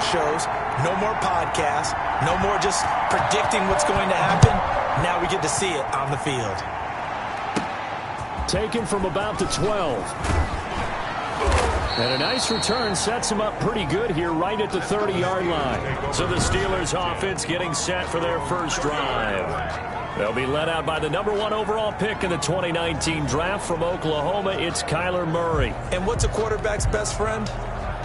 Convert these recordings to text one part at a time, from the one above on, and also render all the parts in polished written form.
more shows, no more podcasts, no more just predicting what's going to happen. Now we get to see it on the field. Taken from about the 12. And a nice return sets him up pretty good here right at the 30-yard line. So the Steelers offense getting set for their first drive. They'll be led out by the #1 overall pick in the 2019 draft from Oklahoma. It's Kyler Murray. And what's a quarterback's best friend?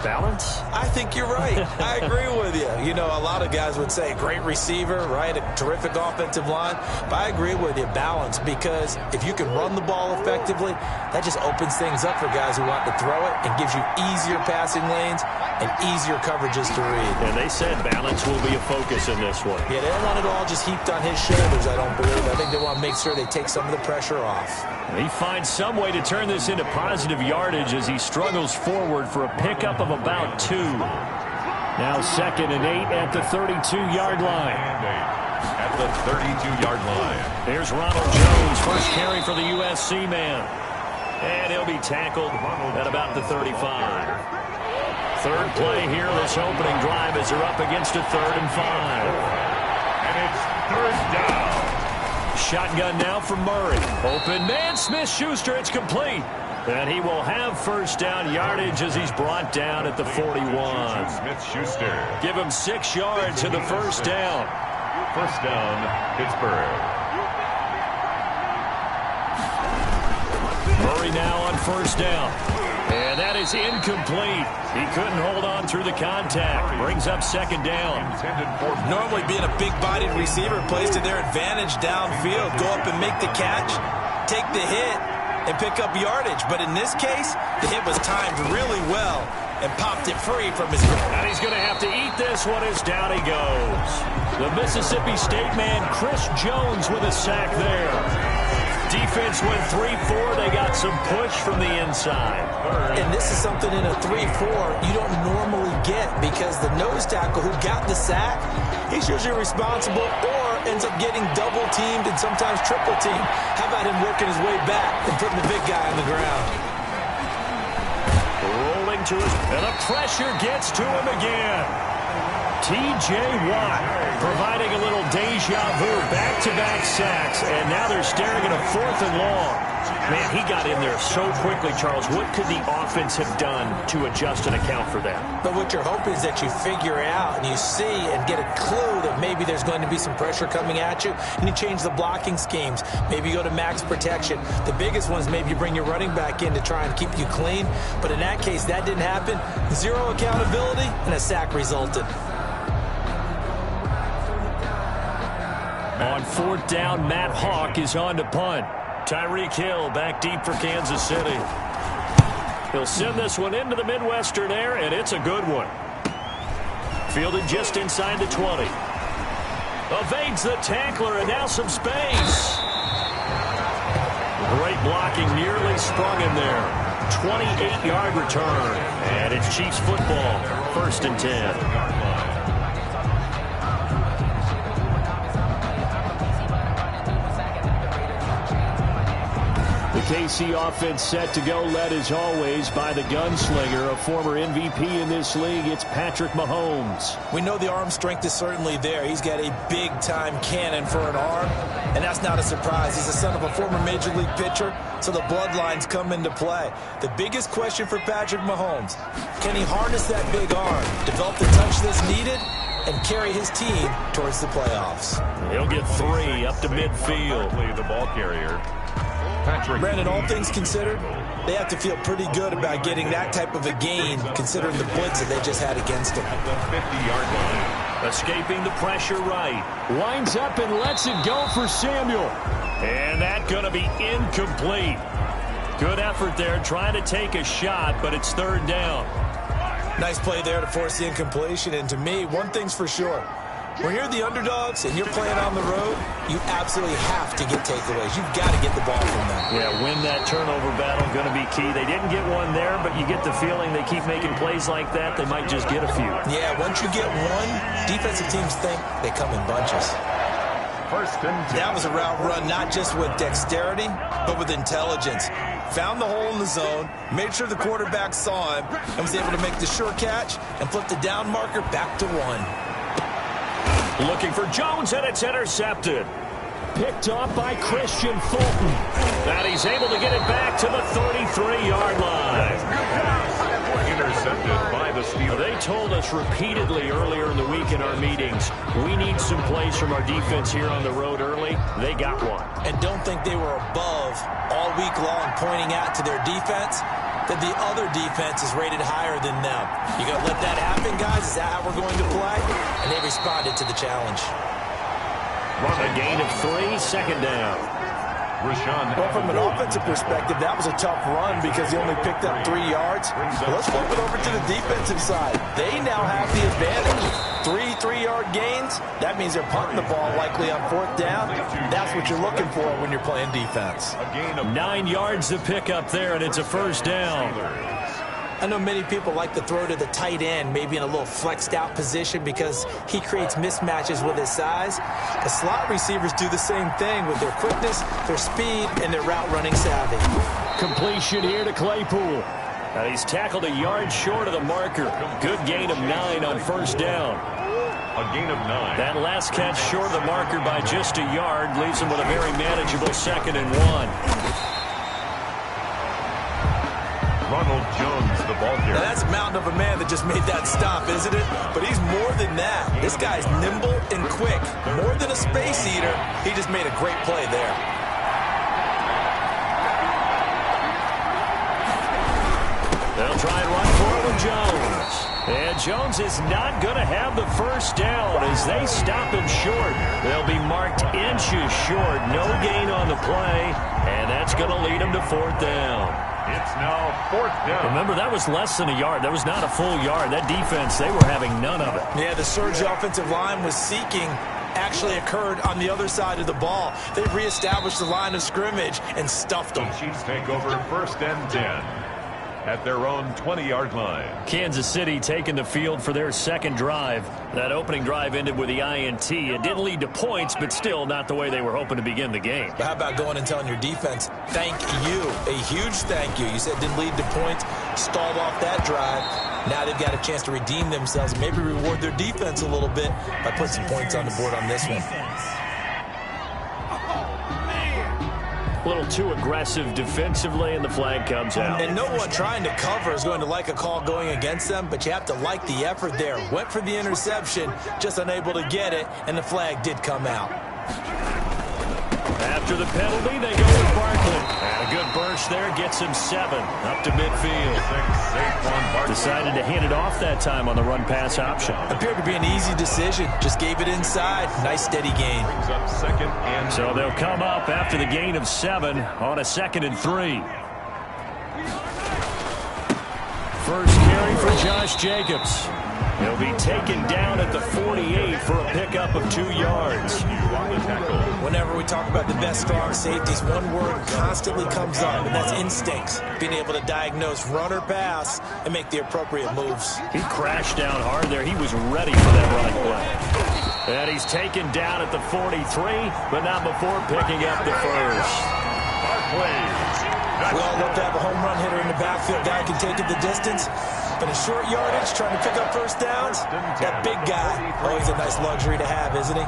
Balance? I think you're right. I agree with you. You know, a lot of guys would say great receiver, right? A terrific offensive line. But I agree with you, balance, because if you can run the ball effectively, that just opens things up for guys who want to throw it and gives you easier passing lanes and easier coverages to read. And they said balance will be a focus in this one. Yeah, they don't want it all just heaped on his shoulders, I don't believe. I think they want to make sure they take some of the pressure off. He finds some way to turn this into positive yardage as he struggles forward for a pickup of about 2. Now 2nd and 8 at the 32-yard line. At the 32-yard line. There's Ronald Jones, first carry for the USC man. And he'll be tackled at about the 35. Third play here, this opening drive as they're up against a 3rd and 5. And it's 3rd down. Shotgun now for Murray. Open man, Smith-Schuster, it's complete. And he will have first down yardage as he's brought down at the 41. Smith-Schuster. Give him 6 yards to the first down. First down, Pittsburgh. Murray now on first down. And that is incomplete. He couldn't hold on through the contact. Brings up 2nd down. Normally being a big-bodied receiver plays to their advantage downfield. Go up and make the catch, take the hit, and pick up yardage. But in this case, the hit was timed really well and popped it free from his grip. And he's going to have to eat this one as down he goes. The Mississippi State man, Chris Jones, with a sack there. Defense went 3-4. They got some push from the inside. And this is something in a 3-4 you don't normally get because the nose tackle who got the sack, he's usually responsible or ends up getting double-teamed and sometimes triple-teamed. How about him working his way back and putting the big guy on the ground? Rolling to his, and the pressure gets to him again. T.J. Watt providing a little deja vu, back-to-back sacks, and now they're staring at a 4th and long. Man, he got in there so quickly, Charles. What could the offense have done to adjust and account for that? But what you're hoping is that you figure out and you see and get a clue that maybe there's going to be some pressure coming at you, and you change the blocking schemes. Maybe you go to max protection. The biggest one is maybe you bring your running back in to try and keep you clean. But in that case, that didn't happen. 0 accountability, and a sack resulted. On 4th down, Matt Hawk is on to punt. Tyreek Hill back deep for Kansas City. He'll send this one into the Midwestern air, and it's a good one. Fielded just inside the 20. Evades the tackler, and now some space. Great blocking, nearly sprung him there. 28-yard return, and it's Chiefs football, 1st and 10. The KC offense set to go, led as always by the gunslinger, a former MVP in this league. It's Patrick Mahomes. We know the arm strength is certainly there. He's got a big-time cannon for an arm, and that's not a surprise. He's the son of a former Major League pitcher, so the bloodlines come into play. The biggest question for Patrick Mahomes, can he harness that big arm, develop the touch that's needed, and carry his team towards the playoffs? He'll get 3 up to midfield. The ball carrier. Brandon, all things considered, they have to feel pretty good about getting that type of a gain, considering the blitz that they just had against them. At the 50-yard line. Escaping the pressure right. Winds up and lets it go for Samuel. And that's going to be incomplete. Good effort there, trying to take a shot, but it's 3rd down. Nice play there to force the incompletion. And to me, one thing's for sure. When you're the underdogs and you're playing on the road, you absolutely have to get takeaways. You've got to get the ball from them. Yeah, win that turnover battle, going to be key. They didn't get one there, but you get the feeling they keep making plays like that, they might just get a few. Yeah, once you get one, defensive teams think they come in bunches. 1st and 10. That was a route run not just with dexterity, but with intelligence. found the hole in the zone, made sure the quarterback saw him, and was able to make the sure catch and flip the down marker back to 1. Looking for Jones, and it's intercepted. Picked off by Christian Fulton. And he's able to get it back to the 33-yard line. Intercepted by the Steelers. They told us repeatedly earlier in the week in our meetings, we need some plays from our defense here on the road early. They got one. And don't think they were above all week long pointing out to their defense that the other defense is rated higher than them. You going to let that happen, guys? Is that how we're going to play? And they responded to the challenge. A gain of 3, second down. Well, from an offensive perspective, that was a tough run because he only picked up 3 yards. Well, let's flip it over to the defensive side. They now have the advantage. 3 3-yard gains. That means they're punting the ball likely on 4th down. That's what you're looking for when you're playing defense. 9 yards to pick up there, and it's a first down. I know many people like to throw to the tight end, maybe in a little flexed out position because he creates mismatches with his size. The slot receivers do the same thing with their quickness, their speed, and their route running savvy. Completion here to Claypool. And he's tackled a yard short of the marker. Good gain of 9 on first down. A gain of 9. That last catch short of the marker by just a yard leaves him with a very manageable 2nd and 1. Ronald Jones, the ball carrier. Now that's a mountain of a man that just made that stop, isn't it? But he's more than that. This guy's nimble and quick. More than a space eater, he just made a great play there. They'll try and run for it with Jones. And Jones is not going to have the first down as they stop him short. They'll be marked inches short. No gain on the play, and that's going to lead him to 4th down. It's now 4th down. Remember, that was less than a yard. That was not a full yard. That defense, they were having none of it. Yeah, the surge offensive line was seeking actually occurred on the other side of the ball. They reestablished the line of scrimmage and stuffed them. The Chiefs take over 1st and 10 at their own 20-yard line. Kansas City taking the field for their 2nd drive. That opening drive ended with the INT. It didn't lead to points, but still not the way they were hoping to begin the game. But how about going and telling your defense, thank you, a huge thank you. You said it didn't lead to points, stalled off that drive. Now they've got a chance to redeem themselves and maybe reward their defense a little bit by putting some points on the board on this one. A little too aggressive defensively, and the flag comes out. And no one trying to cover is going to like a call going against them, but you have to like the effort there. Went for the interception, just unable to get it, and the flag did come out. After the penalty, they go with Barkley. And a good burst there gets him 7 up to midfield. Decided to hand it off that time on the run-pass option. Appeared to be an easy decision. Just gave it inside. Nice steady gain. Brings up 2nd and So they'll come up after the gain of 7 on a 2nd and 3. First carry for Josh Jacobs. He'll be taken down at the 48 for a pickup of 2 yards. Whenever we talk about the best strong safeties, one word constantly comes up, and that's instincts. Being able to diagnose run or pass and make the appropriate moves. He crashed down hard there. He was ready for that running play. And he's taken down at the 43, but not before picking up the first. We all love to have a home run hitter in the backfield. Guy can take it the distance. But in short yardage, trying to pick up first downs, that big guy, always a nice luxury to have, isn't he?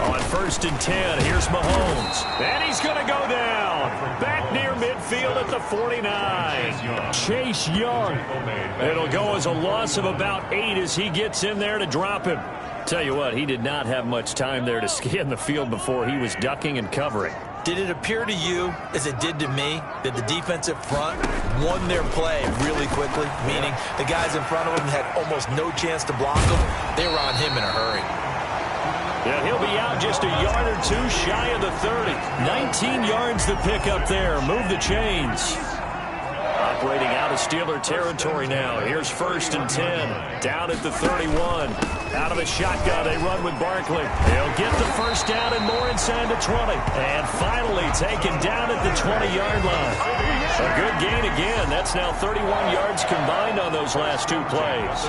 On 1st and 10, here's Mahomes. And he's going to go down. Back near midfield at the 49. Chase Young. It'll go as a loss of about 8 as he gets in there to drop him. Tell you what, he did not have much time there to scan the field before he was ducking and covering. Did it appear to you, as it did to me, that the defensive front won their play really quickly? Meaning the guys in front of him had almost no chance to block him. They were on him in a hurry. Yeah, he'll be out just a yard or 2 shy of the 30. 19 yards to pick up there. Move the chains. Operating out of Steeler territory now. Here's 1st and 10. Down at the 31. Out of the shotgun, they run with Barkley. They'll get the first down and more inside the 20. And finally taken down at the 20-yard line. A good gain again. That's now 31 yards combined on those last two plays.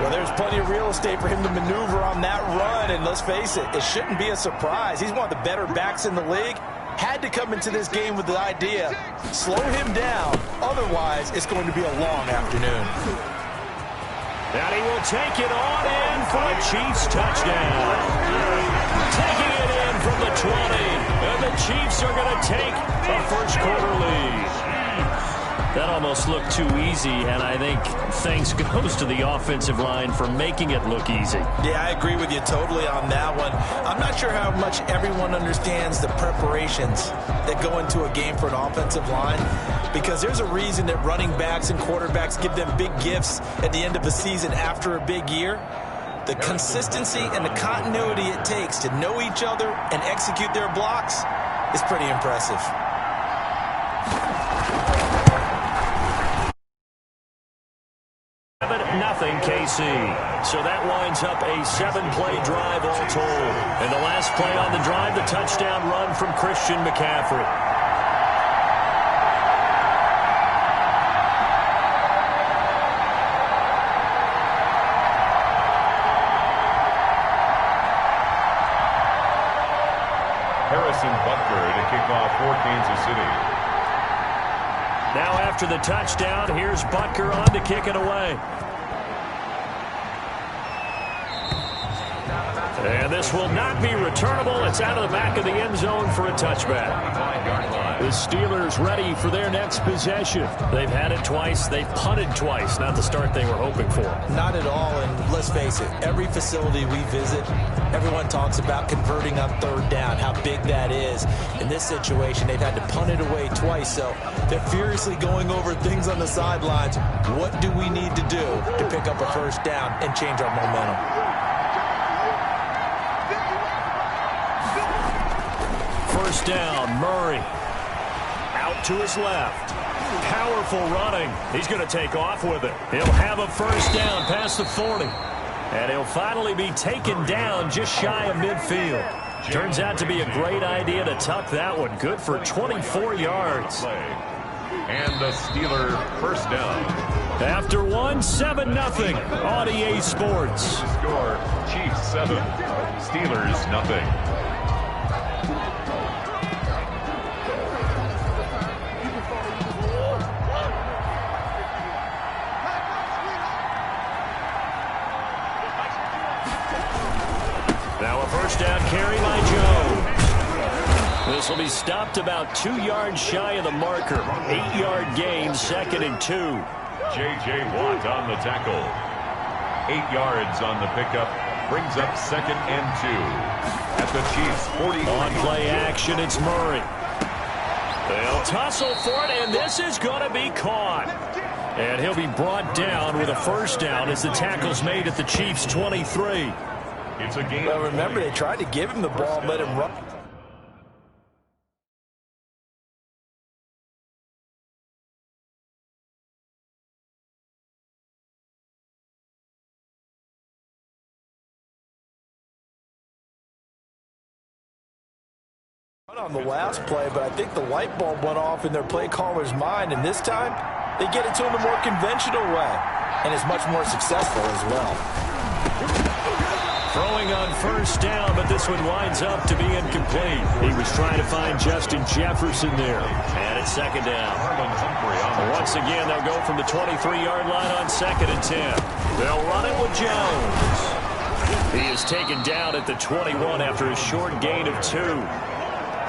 Well, there's plenty of real estate for him to maneuver on that run, and let's face it, it shouldn't be a surprise. He's one of the better backs in the league. Had to come into this game with the idea, slow him down, otherwise it's going to be a long afternoon. And he will take it on in for a Chiefs touchdown. Taking it in from the 20, and the Chiefs are going to take a first quarter lead. That almost looked too easy, and I think thanks goes to the offensive line for making it look easy. Yeah, I agree with you totally on that one. I'm not sure how much everyone understands the preparations that go into a game for an offensive line, because there's a reason that running backs and quarterbacks give them big gifts at the end of the season after a big year. The consistency and the continuity it takes to know each other and execute their blocks is pretty impressive. Nothing KC. So that winds up a 7-play drive all told. And the last play on the drive, the touchdown run from Christian McCaffrey. Harrison Butker to kick off for Kansas City. Now after the touchdown, here's Butker on to kick it away. And this will not be returnable. It's out of the back of the end zone for a touchback. The Steelers ready for their next possession. They've had it twice. They've punted twice. Not the start they were hoping for. Not at all, and let's face it, every facility we visit, everyone talks about converting on third down, how big that is. In this situation, they've had to punt it away twice, so they're furiously going over things on the sidelines. What do we need to do to pick up a first down and change our momentum? First down, Murray. Out to his left. Powerful running. He's going to take off with it. He'll have a first down past the 40. And he'll finally be taken down just shy of midfield. Turns out to be a great idea to tuck that one. Good for 24 yards. And the Steeler first down. After one, 7-0 on EA Sports. Score, Chiefs 7, Steelers nothing. Now a first down carry by Jones. This will be stopped about 2 yards shy of the marker. 8-yard gain, 2nd and 2. J.J. Watt on the tackle. 8 yards on the pickup. Brings up 2nd and 2. At the Chiefs' 40. On play action, it's Murray. They'll tussle for it, and this is going to be caught. And he'll be brought down with a first down as the tackle's made at the Chiefs' 23. It's a game. Well, remember, they tried to give him the ball and let him run. On the last play, but I think the light bulb went off in their play caller's mind, and this time they get it to him a more conventional way, and it's much more successful as well. Throwing on first down, but this one winds up to be incomplete. He was trying to find Justin Jefferson there. And it's 2nd down. Once again, they'll go from the 23-yard line on 2nd and 10. They'll run it with Jones. He is taken down at the 21 after a short gain of 2.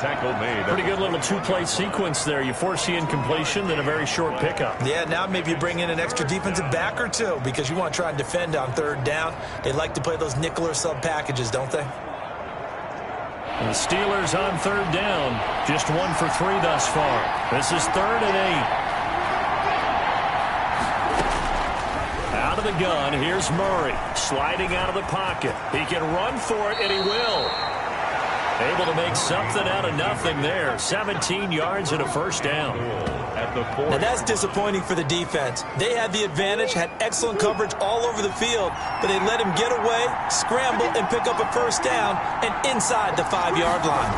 Tackle made. Pretty good little 2-play sequence there. You force the incompletion, then a very short pickup. Yeah, now maybe you bring in an extra defensive back or two because you want to try and defend on third down. They like to play those nickel or sub packages, don't they? And the Steelers on third down. Just 1 for 3 thus far. This is 3rd and 8. Out of the gun, here's Murray. Sliding out of the pocket. He can run for it, and he will. Able to make something out of nothing there. 17 yards and a first down. At the 40. Now that's disappointing for the defense. They had the advantage, had excellent coverage all over the field, but they let him get away, scramble, and pick up a first down, and inside the 5-yard line.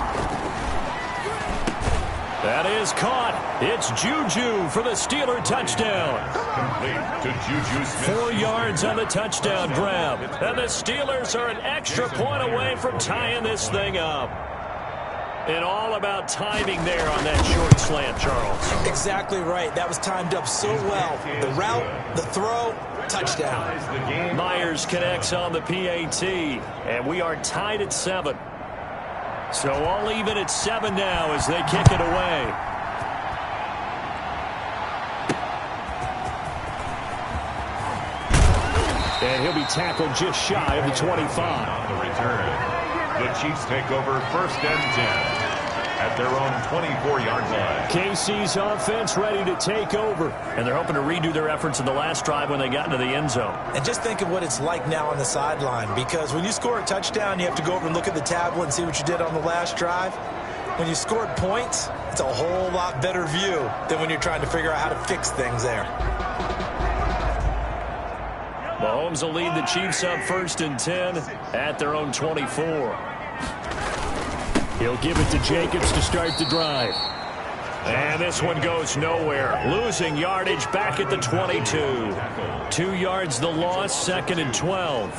That is caught. It's Juju for the Steeler touchdown. Complete to Juju Smith. 4 yards on the touchdown grab. And the Steelers are an extra point away from tying this thing up. And all about timing there on that short slant, Charles. Exactly right. That was timed up so well. The route, the throw, touchdown. Myers connects on the PAT, and we are tied at 7. So all even at 7 now as they kick it away. And he'll be tackled just shy of the 25. On the return. The Chiefs take over 1st and 10 at their own 24-yard line. KC's offense ready to take over. And they're hoping to redo their efforts in the last drive when they got into the end zone. And just think of what it's like now on the sideline, because when you score a touchdown, you have to go over and look at the tablet and see what you did on the last drive. When you scored points, it's a whole lot better view than when you're trying to figure out how to fix things there. Mahomes will lead the Chiefs up 1st and 10 at their own 24. He'll give it to Jacobs to start the drive. And this one goes nowhere. Losing yardage back at the 22. 2 yards the loss, 2nd and 12.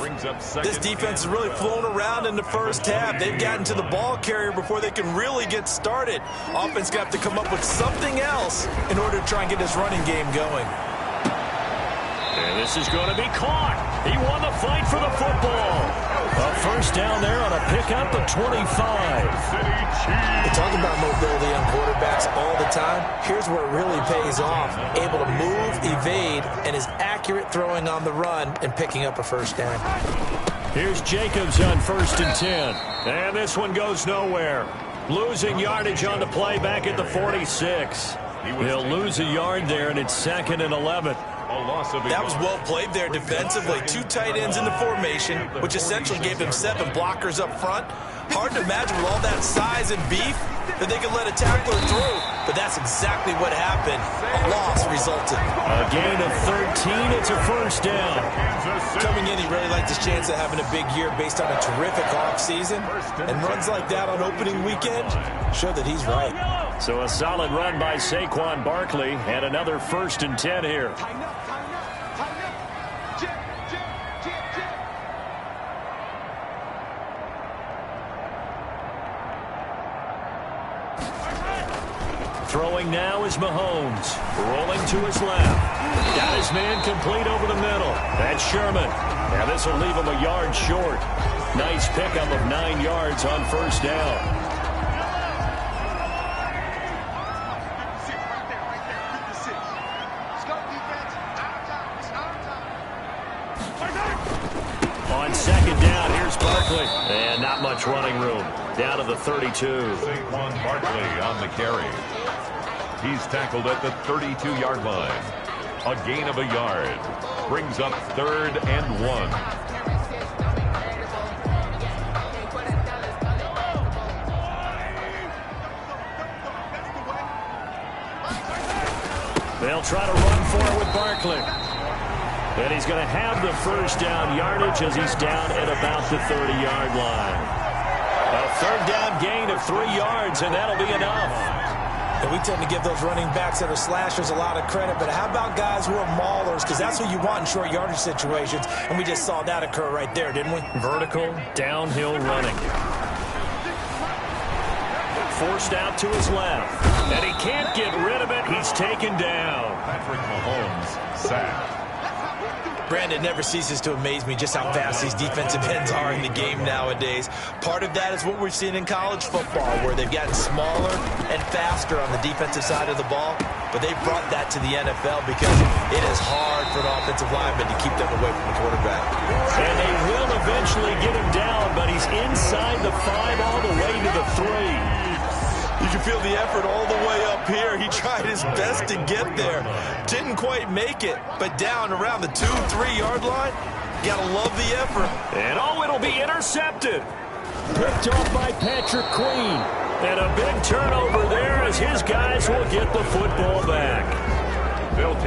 This defense has really flown around in the first half. They've gotten to the ball carrier before they can really get started. Offense going to have to come up with something else in order to try and get this running game going. And this is going to be caught. He won the fight for the football. A 1st down there on a pickup of 25. We talk about mobility on quarterbacks all the time. Here's where it really pays off. Able to move, evade, and is accurate throwing on the run and picking up a 1st down. Here's Jacobs on 1st and 10. And this one goes nowhere. Losing yardage on the play back at the 46. He'll lose a yard there, and it's 2nd and 11. That was well played there defensively. 2 tight ends in the formation, which essentially gave them 7 blockers up front. Hard to imagine with all that size and beef that they could let a tackler through, but that's exactly what happened. A loss resulted. A gain of 13. It's a 1st down. Coming in, he really liked his chance of having a big year based on a terrific offseason, and runs like that on opening weekend show that he's right. So a solid run by Saquon Barkley, and another 1st and 10 here. Throwing now is Mahomes. Rolling to his left. Got his man complete over the middle. That's Sherman. Now this will leave him a yard short. Nice pickup of 9 yards on 1st down. On 2nd down, here's Barkley. And not much running room. Down to the 32. Saquon Barkley on the carry. He's tackled at the 32-yard line. A gain of a yard. Brings up 3rd and 1. They'll try to run for it with Barkley. And he's going to have the 1st down yardage as he's down at about the 30-yard line. A 3rd down gain of 3 yards, and that'll be enough. And we tend to give those running backs that are slashers a lot of credit, but how about guys who are maulers? Because that's what you want in short yardage situations, and we just saw that occur right there, didn't we? Vertical, downhill running. Forced out to his left, and he can't get rid of it. He's taken down. Patrick Mahomes sacked. Brandon, never ceases to amaze me just how fast these defensive ends are in the game nowadays. Part of that is what we've seen in college football, where they've gotten smaller and faster on the defensive side of the ball, but they've brought that to the NFL because it is hard for an offensive lineman to keep them away from the quarterback. And they will eventually get him down, but he's inside the 5 all the way to the 3. You can feel the effort all the way up here. He tried his best to get there. Didn't quite make it, but down around the 2-3 yard line, you gotta love the effort. And it'll be intercepted. Picked off by Patrick Queen. And a big turnover there as his guys will get the football back.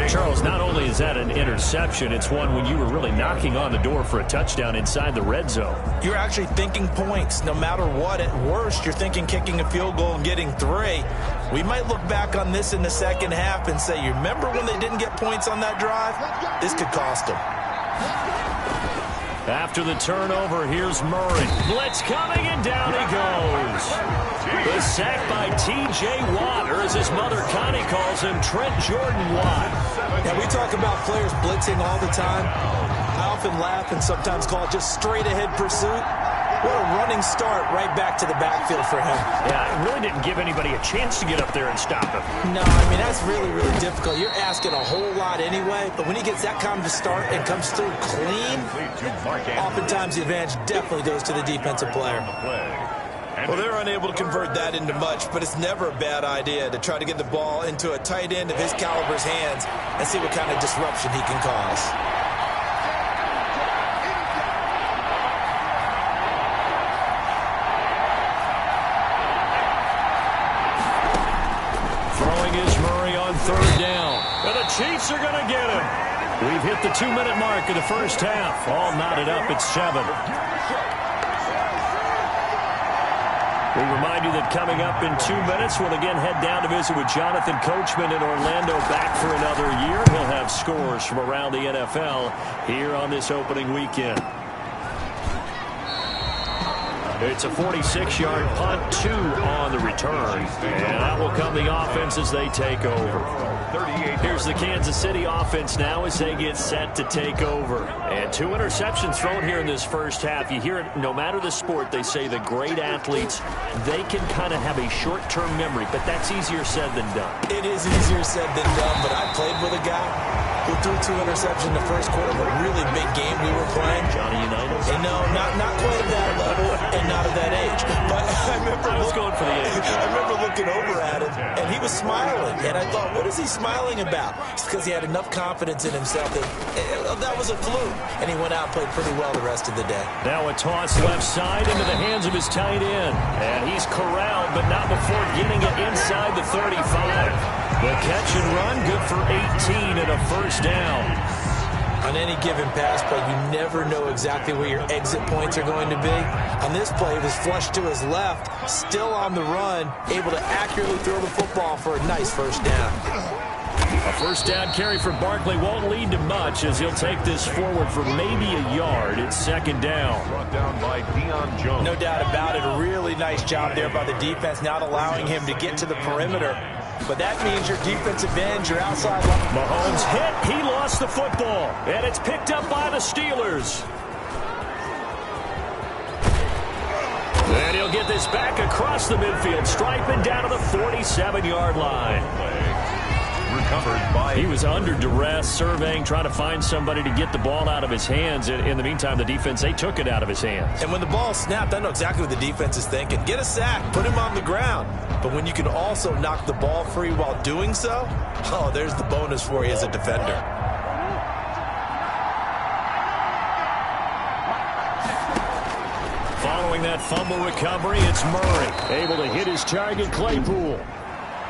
Charles, not only is that an interception, it's one when you were really knocking on the door for a touchdown inside the red zone. You're actually thinking points no matter what. At worst, you're thinking kicking a field goal and getting 3. We might look back on this in the second half and say, you remember when they didn't get points on that drive? This could cost them. After the turnover, here's Murray. Blitz coming, and down he goes. The sack by T.J. Watt, or as his mother Connie calls him, Trent Jordan Watt. Yeah, we talk about players blitzing all the time. I often laugh and sometimes call it just straight-ahead pursuit. What a running start right back to the backfield for him. Yeah, it really didn't give anybody a chance to get up there and stop him. No, I mean, that's really, really difficult. You're asking a whole lot anyway, but when he gets that kind of a start and comes through clean, oftentimes the advantage definitely goes to the defensive player. Well, they're unable to convert that into much, but it's never a bad idea to try to get the ball into a tight end of his caliber's hands and see what kind of disruption he can cause. Third down. And the Chiefs are going to get him. We've hit the 2-minute mark of the first half. All knotted up at 7. We remind you that coming up in 2 minutes, we'll again head down to visit with Jonathan Coachman in Orlando, back for another year. He'll have scores from around the NFL here on this opening weekend. It's a 46-yard punt, 2 on the return. And out will come the offense as they take over. Here's the Kansas City offense now as they get set to take over. And 2 interceptions thrown here in this first half. You hear it, no matter the sport, they say the great athletes, they can kind of have a short-term memory, but that's easier said than done. It is easier said than done, but I played with a guy who threw 2 interceptions in the first quarter of a really big game we were playing. Johnny Unitas? And no, not quite at that level and not at that age. But I was going for the age. I remember looking over at him, and he was smiling. And I thought, what is he smiling about? It's because he had enough confidence in himself that was a fluke. And he went out and played pretty well the rest of the day. Now a toss left side into the hands of his tight end. And he's corralled, but not before getting it inside the 35. The catch and run, good for 18 and a first down. On any given pass play, you never know exactly where your exit points are going to be. On this play, it was flushed to his left, still on the run, able to accurately throw the football for a nice first down. A first down carry for Barkley won't lead to much as he'll take this forward for maybe a yard. It's second down. Brought down by Deion Jones. No doubt about it. A really nice job there by the defense, not allowing him to get to the perimeter. But that means your defensive end, your outside line. Mahomes hit. He lost the football. And it's picked up by the Steelers. And he'll get this back across the midfield stripe and down to the 47-yard line. Recovered by... He was under duress, surveying, trying to find somebody to get the ball out of his hands. In the meantime, the defense, they took it out of his hands. And when the ball snapped, I know exactly what the defense is thinking. Get a sack, put him on the ground. But when you can also knock the ball free while doing so, oh, there's the bonus for you as a defender. Following that fumble recovery, it's Murray, able to hit his target, Claypool.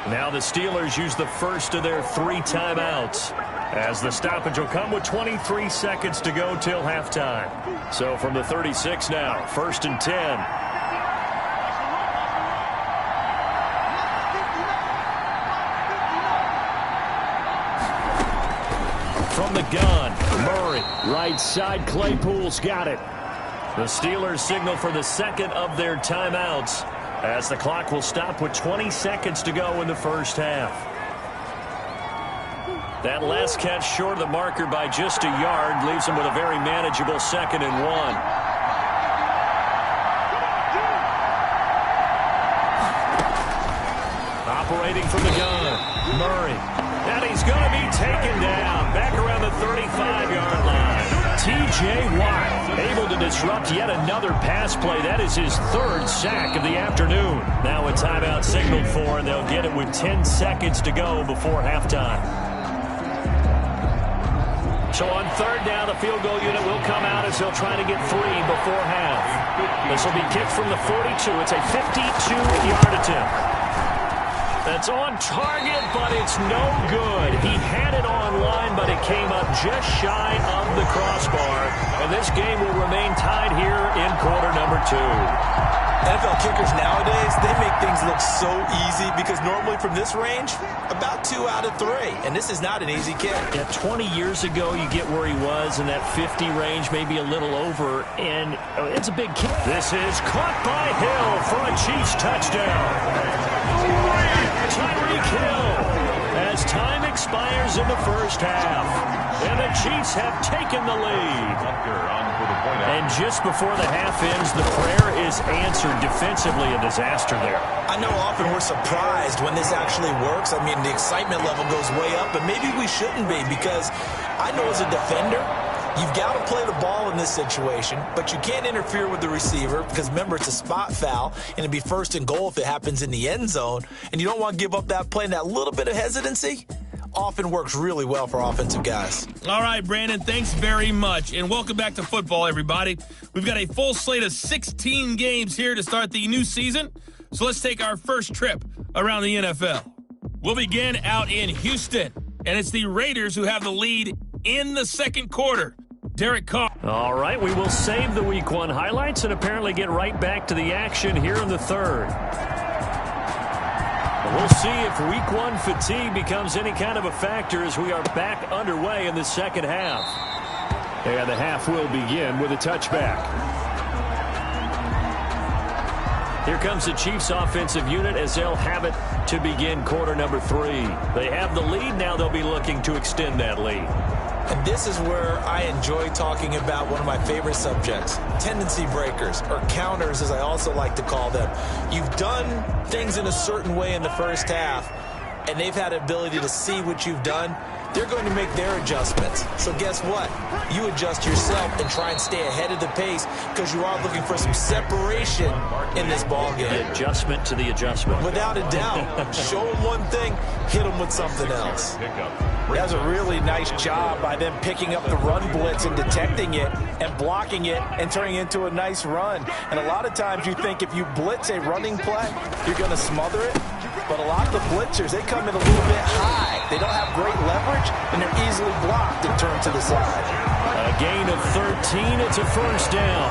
Now the Steelers use the first of their 3 timeouts, as the stoppage will come with 23 seconds to go till halftime. So from the 36 now, 1st and 10. From the gun, Murray, right side, Claypool's got it. The Steelers signal for the second of their timeouts, as the clock will stop with 20 seconds to go in the first half. That last catch short of the marker by just a yard leaves him with a very manageable 2nd and 1. Operating from the gun, Murray. And he's going to be taken down back around the 35-yard line. T.J. Watt able to disrupt yet another pass play. That is his 3rd sack of the afternoon. Now a timeout signaled for, and they'll get it with 10 seconds to go before halftime. So on 3rd down, the field goal unit will come out as they'll try to get 3 before half. This will be kicked from the 42. It's a 52-yard attempt. That's on target, but it's no good. He had it on line, but it came up just shy of the crossbar. And this game will remain tied here in quarter number 2. NFL kickers nowadays, they make things look so easy because normally from this range, about 2 out of 3. And this is not an easy kick. Yeah, 20 years ago, you get where he was in that 50 range, maybe a little over, and it's a big kick. This is caught by Hill for a Chiefs touchdown. Tyreek Hill as time expires in the first half. And the Chiefs have taken the lead. And just before the half ends, the prayer is answered. Defensively, a disaster there. I know often we're surprised when this actually works. I mean, the excitement level goes way up, but maybe we shouldn't be because I know as a defender, you've got to play the ball in this situation, but you can't interfere with the receiver because, remember, it's a spot foul, and it'd be first and goal if it happens in the end zone, and you don't want to give up that play, and that little bit of hesitancy often works really well for offensive guys. All right, Brandon, thanks very much, and welcome back to football, everybody. We've got a full slate of 16 games here to start the new season, so let's take our first trip around the NFL. We'll begin out in Houston, and it's the Raiders who have the lead in the second quarter. Derek Carr. All right, we will save the Week 1 highlights and apparently get right back to the action here in the third. We'll see if Week 1 fatigue becomes any kind of a factor as we are back underway in the second half. And the half will begin with a touchback. Here comes the Chiefs offensive unit as they'll have it to begin quarter number 3. They have the lead. Now they'll be looking to extend that lead. And this is where I enjoy talking about one of my favorite subjects, tendency breakers, or counters as I also like to call them. You've done things in a certain way in the first half, and they've had the ability to see what you've done. They're going to make their adjustments. So guess what? You adjust yourself and try and stay ahead of the pace because you are looking for some separation in this ballgame. The adjustment to the adjustment. Without a doubt. Show them one thing, hit them with something else. That was a really nice job by them picking up the run blitz and detecting it and blocking it and turning it into a nice run. And a lot of times you think if you blitz a running play, you're going to smother it. But a lot of the blitzers, they come in a little bit high. They don't have great leverage, and they're easily blocked and turned to the side. A gain of 13. It's a first down.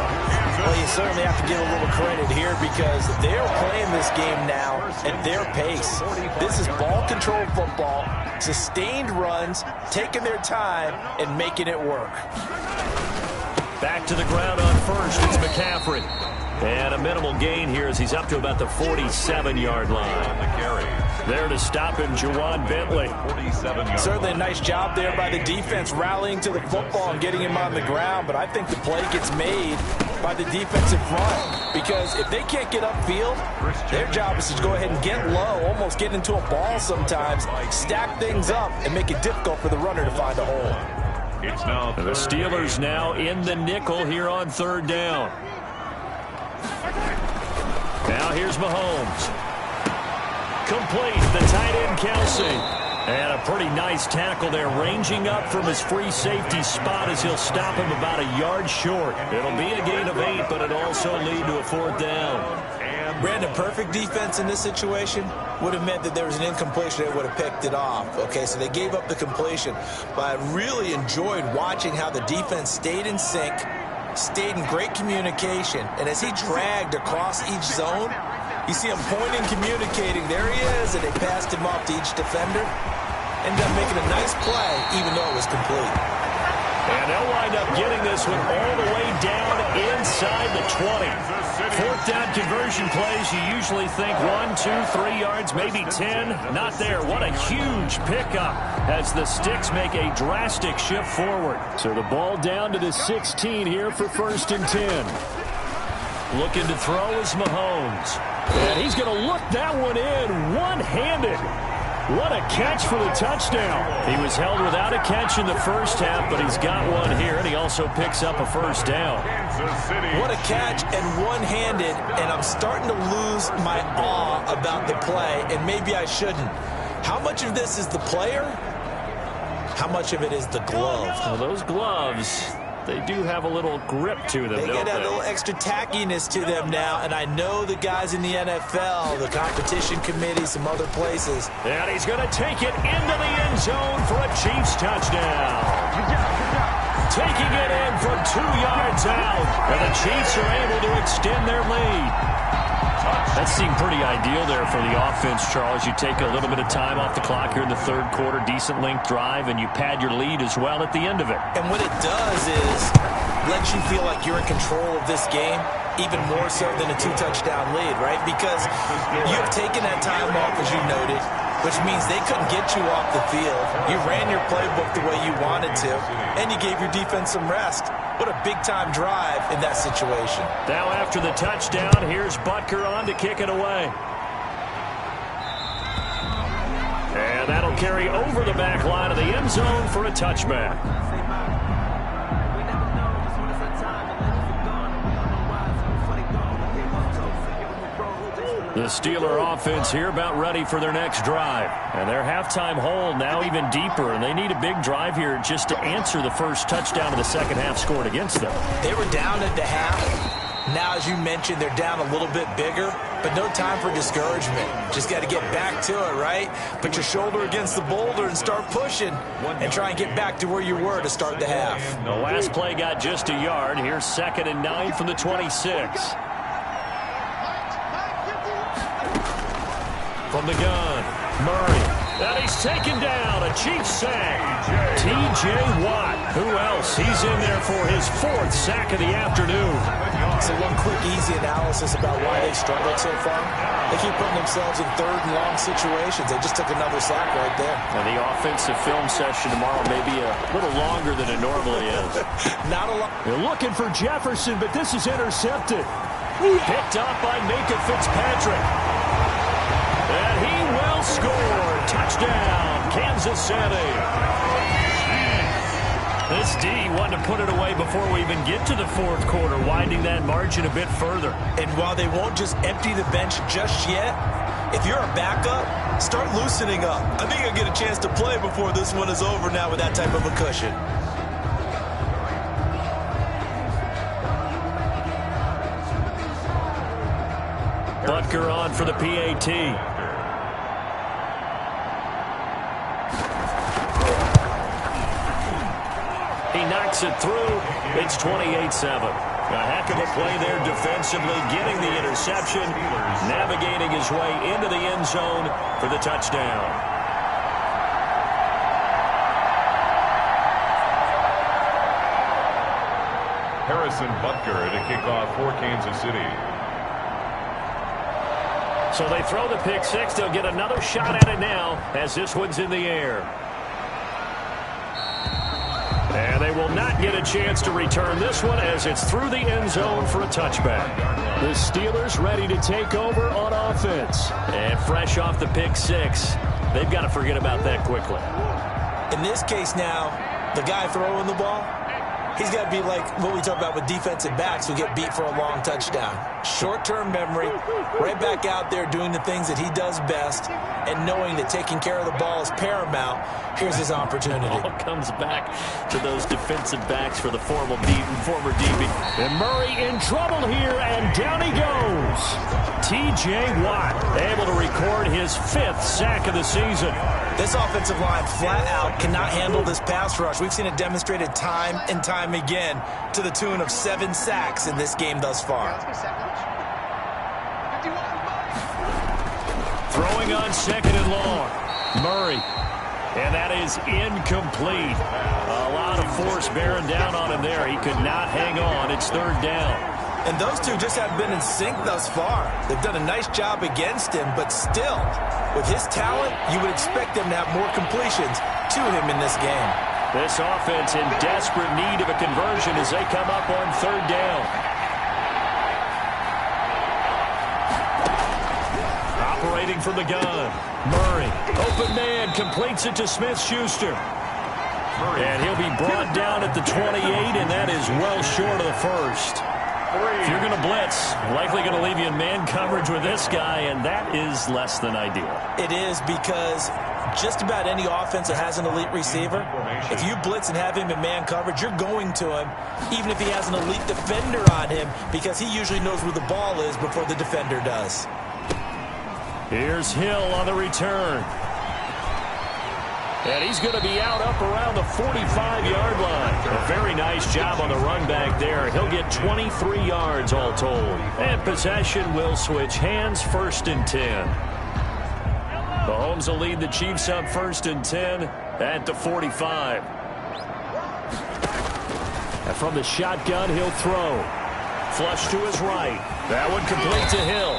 Well, you certainly have to give a little credit here because they're playing this game now at their pace. This is ball control football, sustained runs, taking their time, and making it work. Back to the ground on first. It's McCaffrey. And a minimal gain here as he's up to about the 47-yard line. There to stop him, Juwan Bentley. Certainly a nice job there by the defense rallying to the football and getting him on the ground, but I think the play gets made by the defensive front because if they can't get upfield, their job is to go ahead and get low, almost get into a ball sometimes, stack things up, and make it difficult for the runner to find a hole. It's now the Steelers now in the nickel here on third down. Now here's Mahomes. Complete, the tight end Kelsey. And a pretty nice tackle there, ranging up from his free safety spot as he'll stop him about a yard short. It'll be a gain of 8, but it'll also lead to a fourth down. Brandon, perfect defense in this situation would have meant that there was an incompletion. They would have picked it off. Okay, so they gave up the completion. But I really enjoyed watching how the defense stayed in sync, stayed in great communication, and as he dragged across each zone, you see him pointing, communicating. There he is, and they passed him off to each defender. Ended up making a nice play, even though it was complete. And they'll wind up getting this one all the way down inside the 20. Fourth down conversion plays, you usually think 1, 2, 3 yards, maybe 10. Not there. What a huge pickup as the Sticks make a drastic shift forward. So the ball down to the 16 here for first and 10. Looking to throw is Mahomes. And he's going to look that one in one-handed. What a catch for the touchdown. He was held without a catch in the first half, but he's got one here, and he also picks up a first down. What a catch and one-handed, and I'm starting to lose my awe about the play, and maybe I shouldn't. How much of this is the player? How much of it is the glove? Well, those gloves, they do have a little grip to them, They don't get a they? little extra tackiness to them now, and I know the guys in the NFL, the competition committee, some other places. And he's going to take it into the end zone for a Chiefs touchdown. Taking it in from 2 yards out, and the Chiefs are able to extend their lead. That seemed pretty ideal there for the offense, Charles. You take a little bit of time off the clock here in the third quarter, decent length drive, and you pad your lead as well at the end of it. And what it does is lets you feel like you're in control of this game, even more so than a 2-touchdown lead, right? Because you've taken that time off, as you noted, which means they couldn't get you off the field. You ran your playbook the way you wanted to, and you gave your defense some rest. What a big-time drive in that situation. Now after the touchdown, here's Butker on to kick it away. And that'll carry over the back line of the end zone for a touchback. The Steeler offense here about ready for their next drive. And their halftime hole now even deeper, and they need a big drive here just to answer the first touchdown of the second half scored against them. They were down at the half. Now, as you mentioned, they're down a little bit bigger, but no time for discouragement. Just got to get back to it, right? Put your shoulder against the boulder and start pushing and try and get back to where you were to start the half. The last play got just a yard. Here's 2nd and 9 from the 26. From the gun, Murray. And he's taken down. A Chiefs sack. T.J. Watt. Who else? He's in there for his 4th sack of the afternoon. So one quick, easy analysis about why they struggled so far. They keep putting themselves in 3rd and long situations. They just took another sack right there. And the offensive film session tomorrow may be a little longer than it normally is. Not a lot. They're looking for Jefferson, but this is intercepted. Picked up by Minka Fitzpatrick. And he will score. Touchdown, Kansas City. This D wanted to put it away before we even get to the 4th quarter, winding that margin a bit further. And while they won't just empty the bench just yet, if you're a backup, start loosening up. I think you'll get a chance to play before this one is over now with that type of a cushion. Butker on for the PAT. He knocks it through. It's 28-7. A heck of a play there defensively, getting the interception, navigating his way into the end zone for the touchdown. Harrison Butker to kick off for Kansas City. So they throw the pick six. They'll get another shot at it now as this one's in the air. And they will not get a chance to return this one as it's through the end zone for a touchback. The Steelers ready to take over on offense. And fresh off the pick six, they've got to forget about that quickly. In this case now, the guy throwing the ball, he's got to be like what we talk about with defensive backs who get beat for a long touchdown. Short-term memory, right back out there doing the things that he does best, and knowing that taking care of the ball is paramount. Here's his opportunity. All comes back to those defensive backs for the former DB. And Murray in trouble here, and down he goes. T.J. Watt able to record his 5th sack of the season. This offensive line flat out cannot handle this pass rush. We've seen it demonstrated time and time again to the tune of 7 sacks in this game thus far. Throwing on 2nd and long. Murray. And that is incomplete. A lot of force bearing down on him there. He could not hang on. It's 3rd down. And those two just haven't been in sync thus far. They've done a nice job against him, but still, with his talent, you would expect them to have more completions to him in this game. This offense in desperate need of a conversion as they come up on 3rd down. Operating from the gun. Murray, open man, completes it to Smith-Schuster. And he'll be brought down at the 28, and that is well short of the first. If you're going to blitz, likely going to leave you in man coverage with this guy, and that is less than ideal. It is, because just about any offense that has an elite receiver, if you blitz and have him in man coverage, you're going to him, even if he has an elite defender on him, because he usually knows where the ball is before the defender does. Here's Hill on the return. And he's going to be out up around the 45-yard line. A very nice job on the run back there. He'll get 23 yards all told. And possession will switch hands, 1st and 10. Mahomes will lead the Chiefs up 1st and 10 at the 45. And from the shotgun, he'll throw. Flush to his right. That one complete to Hill.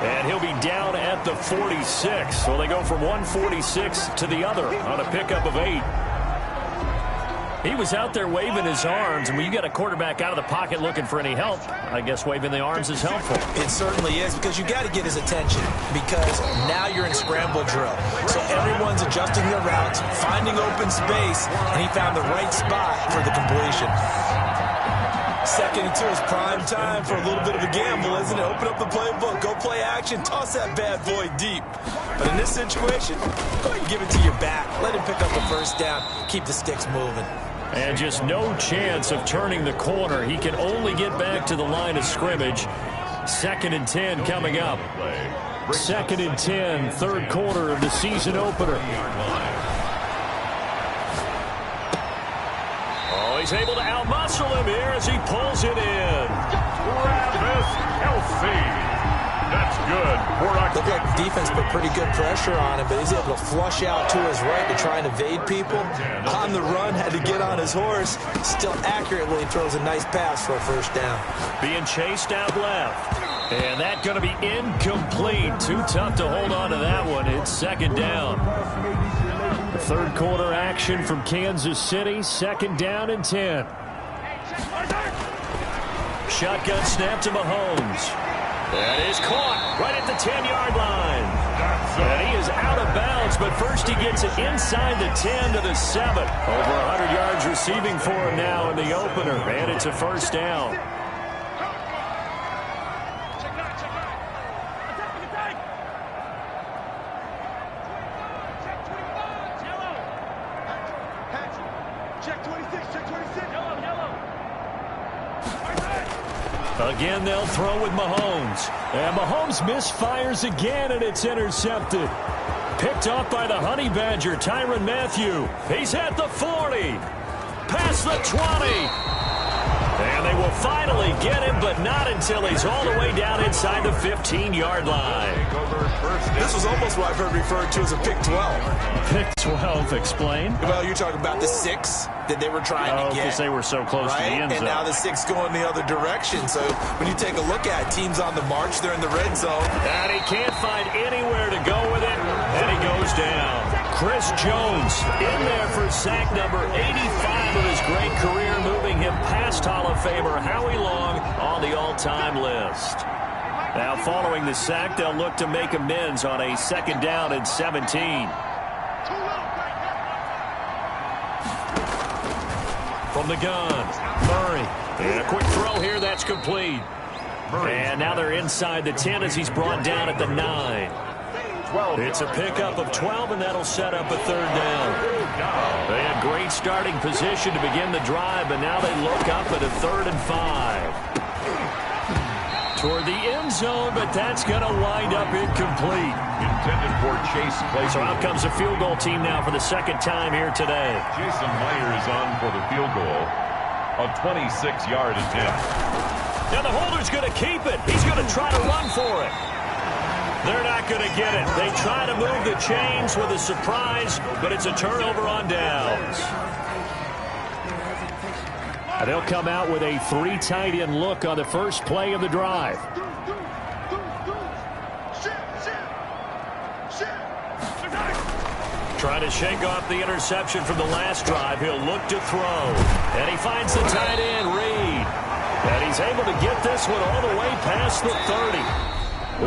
And he'll be down at the 46. So they go from 146 to the other on a pickup of 8. He was out there waving his arms, and when you get a quarterback out of the pocket looking for any help, I guess waving the arms is helpful. It certainly is, because you got to get his attention, because now you're in scramble drill. So everyone's adjusting their routes, finding open space, and he found the right spot for the completion. 2nd and 2 is prime time for a little bit of a gamble, isn't it? Open up the playbook, go play action, toss that bad boy deep. But in this situation, go ahead and give it to your back. Let him pick up the 1st down, keep the sticks moving. And just no chance of turning the corner. He can only get back to the line of scrimmage. 2nd and 10 coming up. 2nd and 10, 3rd quarter of the season opener. He's able to outmuscle him here as he pulls it in. Travis Kelce. That's good. Looked like the defense put pretty good pressure on him, but he's able to flush out to his right to try and evade people. On the run, had to get on his horse. Still accurately throws a nice pass for a 1st down. Being chased out left. And that's going to be incomplete. Too tough to hold on to that one. It's 2nd down. The 3rd quarter action from Kansas City. 2nd down and 10. Shotgun snap to Mahomes. That is caught right at the 10-yard line. And he is out of bounds, but first he gets it inside the 10 to the 7. Over 100 yards receiving for him now in the opener. And it's a 1st down. Again, they'll throw with Mahomes. And Mahomes misfires again, and it's intercepted. Picked off by the Honey Badger, Tyrann Mathieu. He's at the 40. Past the 20. And they will finally get him, but not until he's all the way down inside the 15-yard line. This was almost what I've heard referred to as a pick 12. Pick 12, explain. Well, you're talking about the 6 that they were trying to get. Because they were so close to the end zone. And now the 6 going the other direction. So when you take a look at teams on the march, they're in the red zone. And he can't find anywhere to go with it, and he goes down. Chris Jones in there for sack number 85 of his great career, moving him past Hall of Famer Howie Long on the all-time list. Now following the sack, they'll look to make amends on a 2nd down and 17. From the gun, Murray. And a quick throw here, that's complete. And now they're inside the 10 as he's brought down at the 9. It's a pickup of 12, and that'll set up a 3rd down. They had great starting position to begin the drive, but now they look up at a 3rd and 5. Toward the end zone, but that's going to wind up incomplete. Intended for Chase Claypool. So out comes the field goal team now for the 2nd time here today. Jason Myers on for the field goal. A 26-yard attempt. Now the holder's going to keep it. He's going to try to run for it. They're not going to get it. They try to move the chains with a surprise, but it's a turnover on downs. And they'll come out with a 3 tight end look on the first play of the drive. Trying to shake off the interception from the last drive. He'll look to throw. And he finds the tight end, Reed. And he's able to get this one all the way past the 30.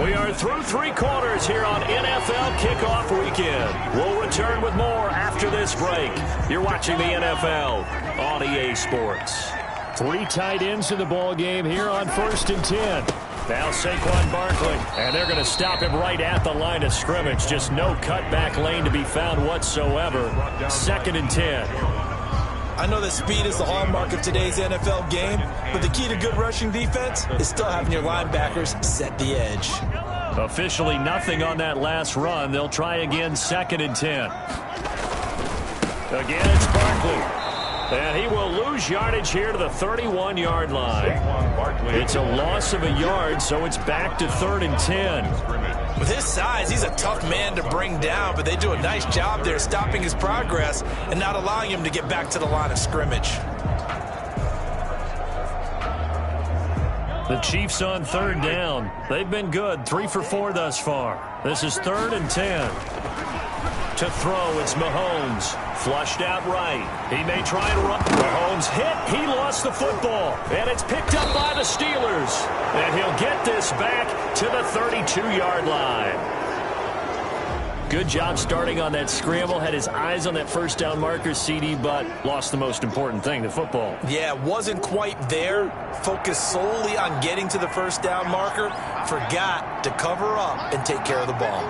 We are through 3 quarters here on NFL Kickoff Weekend. We'll return with more after this break. You're watching the NFL on EA Sports. 3 tight ends in the ball game here on 1st and 10. Now Saquon Barkley, and they're going to stop him right at the line of scrimmage. Just no cutback lane to be found whatsoever. 2nd and 10. I know that speed is the hallmark of today's NFL game, but the key to good rushing defense is still having your linebackers set the edge. Officially nothing on that last run. They'll try again, 2nd and 10. Again, it's Barkley. And he will lose yardage here to the 31-yard line. It's a loss of a yard, so it's back to 3rd and 10. With his size, he's a tough man to bring down, but they do a nice job there stopping his progress and not allowing him to get back to the line of scrimmage. The Chiefs on 3rd down. They've been good, 3 for 4 thus far. This is 3rd and 10. To throw, it's Mahomes. Flushed out right. He may try and run. Mahomes hit. He lost the football. And it's picked up by the Steelers. And he'll get this back to the 32-yard line. Good job starting on that scramble. Had his eyes on that first down marker, CD, but lost the most important thing, the football. Yeah, wasn't quite there. Focused solely on getting to the first down marker. Forgot to cover up and take care of the ball.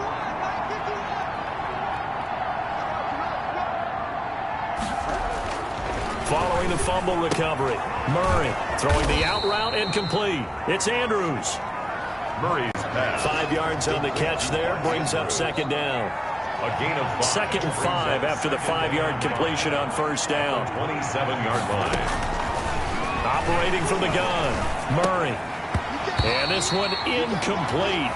Following the fumble recovery, Murray throwing the out route incomplete. It's Andrews. Murray's pass. 5 yards on the catch there, brings up 2nd down. A gain of 5. 2nd and 5 after the 5-yard completion on first down. 27-yard line. Operating from the gun, Murray. And this one incomplete.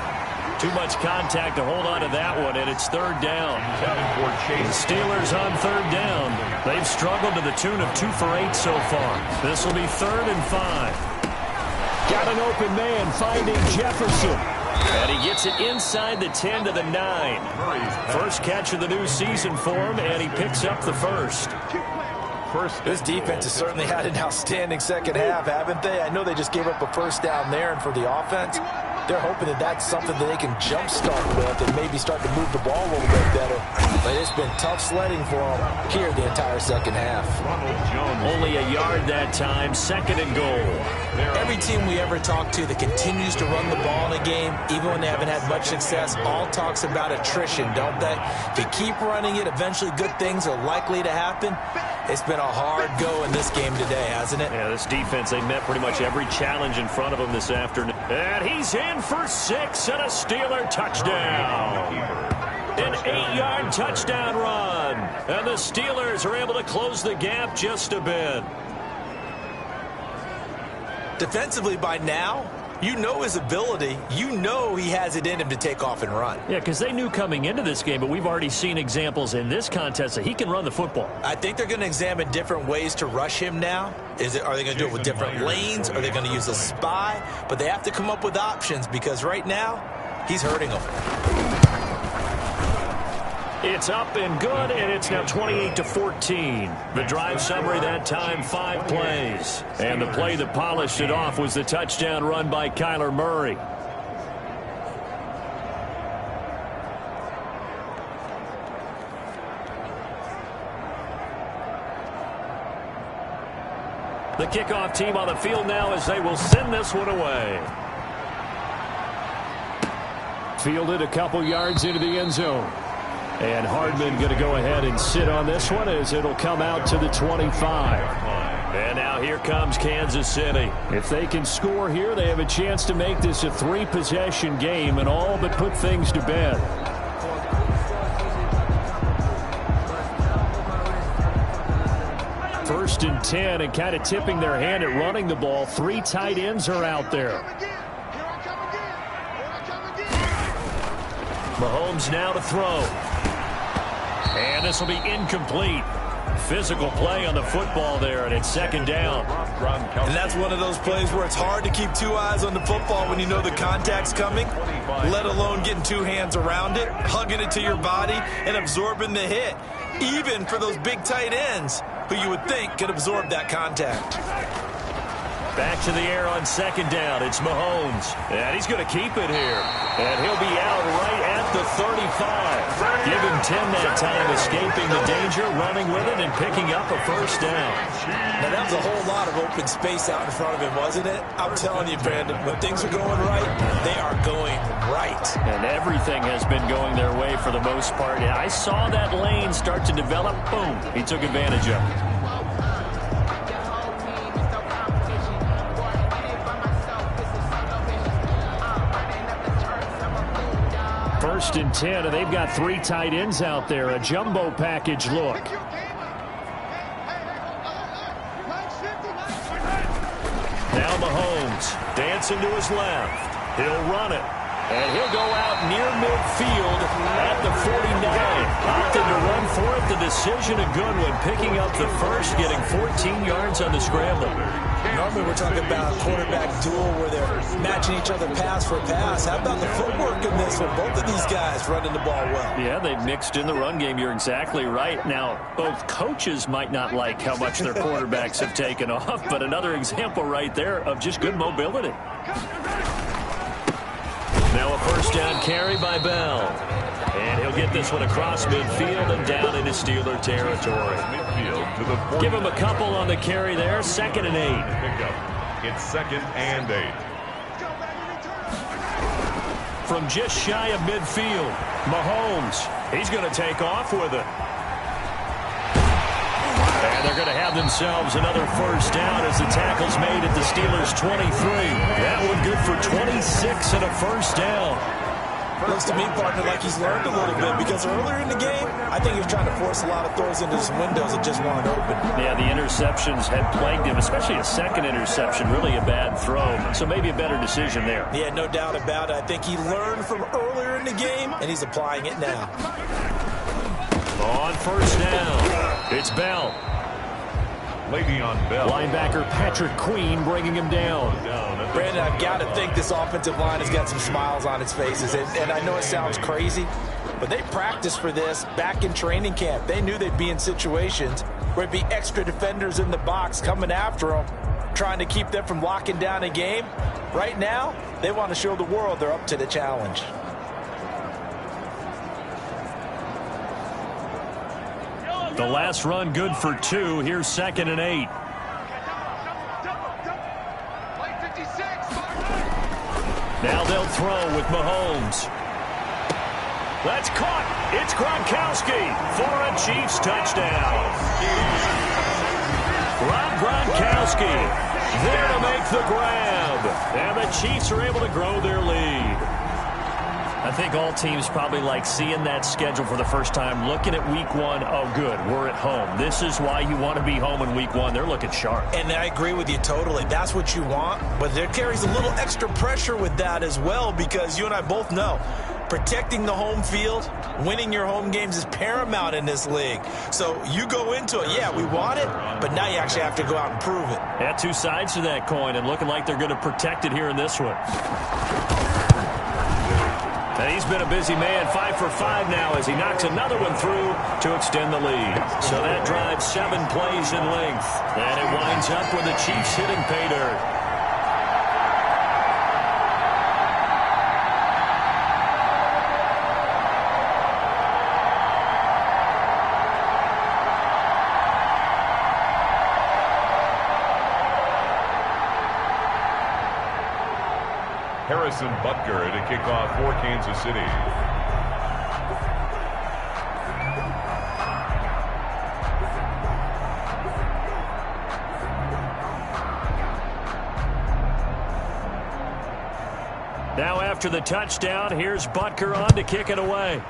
Too much contact to hold on to that one, and it's 3rd down. The Steelers on 3rd down. They've struggled to the tune of 2 for 8 so far. This will be 3rd and 5. Got an open man finding Jefferson. And he gets it inside the 10 to the 9. First catch of the new season for him, and he picks up the first. This defense has certainly had an outstanding second half, haven't they? I know they just gave up a first down there, and for the offense, they're hoping that that's something that they can jumpstart with and maybe start to move the ball a little bit better. But it's been tough sledding for them here the entire second half. Only a yard that time, 2nd and goal. Every team we ever talk to that continues to run the ball in a game, even when they haven't had much success, all talks about attrition, don't they? If you keep running it, eventually good things are likely to happen. It's been a hard go in this game today, hasn't it? Yeah, this defense, they met pretty much every challenge in front of them this afternoon. And he's in for 6 and a Steeler touchdown. An 8-yard touchdown run. And the Steelers are able to close the gap just a bit. Defensively by now, you know his ability. You know he has it in him to take off and run. Yeah, because they knew coming into this game, but we've already seen examples in this contest that he can run the football. I think they're going to examine different ways to rush him now. Are they going to do it with different lanes? Are they going to use a spy? But they have to come up with options because right now, he's hurting them. It's up and good, and it's now 28-14. The drive summary that time, 5 plays. And the play that polished it off was the touchdown run by Kyler Murray. The kickoff team on the field now as they will send this one away. Fielded a couple yards into the end zone. And Hardman going to go ahead and sit on this one as it'll come out to the 25. And now here comes Kansas City. If they can score here, they have a chance to make this a 3-possession game and all but put things to bed. First and 10 and kind of tipping their hand at running the ball. 3 tight ends are out there. Mahomes now to throw. And this will be incomplete. Physical play on the football there, and it's 2nd down. And that's one of those plays where it's hard to keep 2 eyes on the football when you know the contact's coming, let alone getting 2 hands around it, hugging it to your body, and absorbing the hit, even for those big tight ends who you would think could absorb that contact. Back to the air on 2nd down. It's Mahomes. And he's going to keep it here. And he'll be out right at the 35. Give him 10 that time, escaping the danger, running with it, and picking up a first down. Now, that was a whole lot of open space out in front of him, wasn't it? I'm telling you, Brandon, when things are going right, they are going right. And everything has been going their way for the most part. I saw that lane start to develop. Boom. He took advantage of it. First and 10, and they've got 3 tight ends out there. A jumbo package look. Now Mahomes dancing to his left. He'll run it. And he'll go out near midfield at the 49. Opted to run for it. The decision a good one. Picking up the first, getting 14 yards on the scramble. Normally we're talking about a quarterback duel where they're matching each other pass for pass. How about the footwork in this one? Both of these guys running the ball well. Yeah, they've mixed in the run game. You're exactly right. Now, both coaches might not like how much their quarterbacks have taken off, but another example right there of just good mobility. Now a first down carry by Bell. And he'll get this one across midfield and down into Steeler territory. Midfield to the Give him a couple on the carry there. 2nd and 8. It's 2nd and 8. From just shy of midfield, Mahomes. He's going to take off with it. And they're going to have themselves another first down as the tackle's made at the Steelers' 23. That one good for 26 and a first down. Looks to me, partner, like he's learned a little bit because earlier in the game, I think he was trying to force a lot of throws into some windows that just weren't open. Yeah, the interceptions had plagued him, especially a second interception, really a bad throw. So maybe a better decision there. Yeah, no doubt about it. I think he learned from earlier in the game, and he's applying it now. On first down, it's Bell. Le'Veon Bell. Linebacker Patrick Queen bringing him down. Brandon, I've got to think this offensive line has got some smiles on its faces. And I know it sounds crazy, but they practiced for this back in training camp. They knew they'd be in situations where it'd be extra defenders in the box coming after them, trying to keep them from locking down a game. Right now, they want to show the world they're up to the challenge. The last run good for 2. Here's 2nd and 8. Now they'll throw with Mahomes. That's caught. It's Gronkowski for a Chiefs touchdown. Rob Gronkowski there to make the grab. And the Chiefs are able to grow their lead. I think all teams probably like seeing that schedule for the first time, looking at week 1. Oh, good, we're at home. This is why you want to be home in week 1. They're looking sharp. And I agree with you totally. That's what you want. But there carries a little extra pressure with that as well because you and I both know protecting the home field, winning your home games is paramount in this league. So you go into it, yeah, we want it, but now you actually have to go out and prove it. Yeah, 2 sides to that coin and looking like they're going to protect it here in this one. And he's been a busy man, 5 for 5 now as he knocks another one through to extend the lead. So that drives 7 plays in length. And it winds up with the Chiefs hitting pay dirt. Harrison Butker to kick off for Kansas City. Now after the touchdown, here's Butker on to kick it away.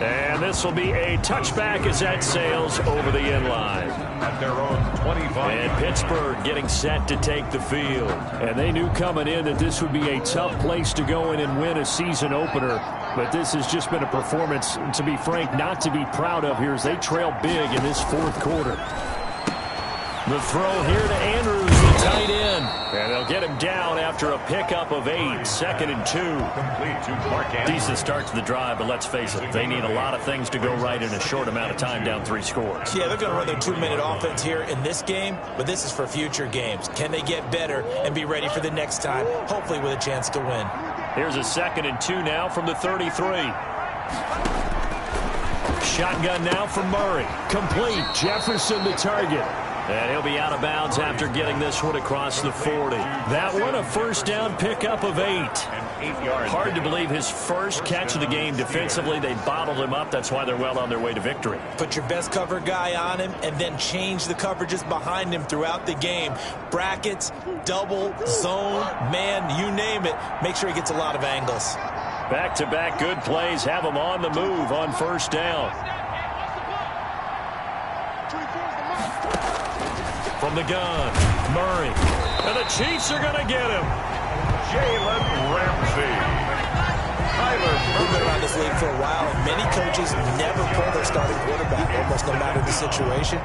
And this will be a touchback as that sails over the end line. At their own 25. And Pittsburgh getting set to take the field. And they knew coming in that this would be a tough place to go in and win a season opener. But this has just been a performance, to be frank, not to be proud of here as they trail big in this 4th quarter. The throw here to Andrews, the tight end. And they'll get him down after a pickup of 8, 2nd and 2. Complete to Mark Andrews. Decent start to the drive, but let's face it, they need a lot of things to go right in a short amount of time, down 3 scores. Yeah, they're going to run their 2-minute offense here in this game, but this is for future games. Can they get better and be ready for the next time, hopefully with a chance to win? Here's a 2nd and 2 now from the 33. Shotgun now for Murray. Complete. Jefferson the target. And he'll be out of bounds after getting this one across the 40. That one a first down pickup of 8. Hard to believe his first catch of the game defensively. They bottled him up. That's why they're well on their way to victory. Put your best cover guy on him and then change the coverages behind him throughout the game. Brackets, double, zone, man, you name it. Make sure he gets a lot of angles. Back-to-back good plays have him on the move on first down. From the gun, Murray. And the Chiefs are going to get him. Jalen Ramsey. We've been around this league for a while, and many coaches never pull their starting quarterback, almost no matter the situation.